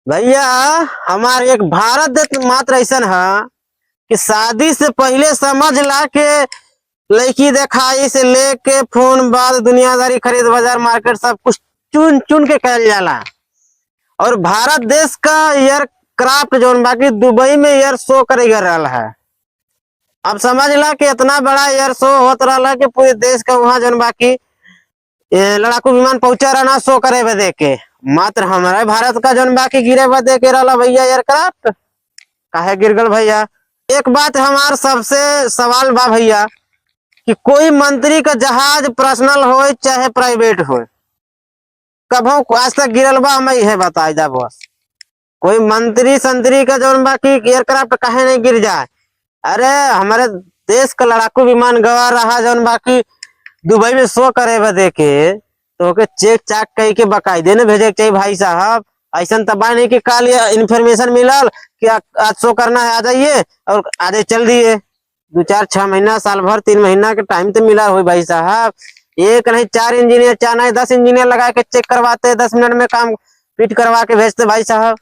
भैया हमारे एक भारत देश मात्र ऐसा है कि शादी से पहले समझ ला के लड़की दिखाई से लेके फोन बाद दुनियादारी खरीद बाजार मार्केट सब कुछ चुन चुन के कल जाला। और भारत देश का एयर क्राफ्ट जो बाकी दुबई में एयर शो करे रहा है। अब समझ ला कि इतना बड़ा एयर शो होता रहा कि पूरे देश का वहां जो बाकी लड़ाकू विमान पहुंचा रहना शो करे बदे के मात्र हमारे भारत का जो बाकी गिरे बदे के रहा भैया एयरक्राफ्ट काहे गिर गल भैया। एक बात हमार सबसे सवाल बा भैया कि कोई मंत्री का जहाज पर्सनल हो चाहे प्राइवेट हो कभो आज तक गिरल बा हमें यह बताई जा बस। कोई मंत्री संतरी का जो बाकी एयरक्राफ्ट काहे नहीं गिर जाए। अरे हमारे देश का लड़ाकू विमान गवा रहा जो बाकी दुबई में शो करे बदे के तो के चेक चाक कही के बाकायदे ने भेजे के चाहिए भाई साहब। ऐसा तबाह नहीं कि कल इन्फॉर्मेशन मिलल कि आज शो करना है आ जाइए और आज चल दिए 2-4-6 महीना साल भर 3 महीना के टाइम तो मिला हो भाई साहब। एक नहीं 4 इंजीनियर 4 नहीं 10 इंजीनियर लगा के चेक करवाते 10 मिनट में काम फिट करवा के भेजते भाई साहब।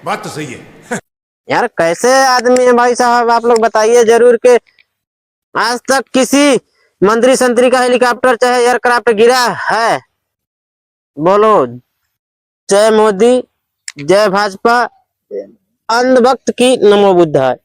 बात तो सही है यार कैसे आदमी है भाई साहब आप लोग बताइए जरूर के आज तक किसी मंत्री संतरी का हेलीकॉप्टर चाहे एयरक्राफ्ट गिरा है। बोलो जय मोदी जय भाजपा अंधभक्त की नमो बुद्धाय।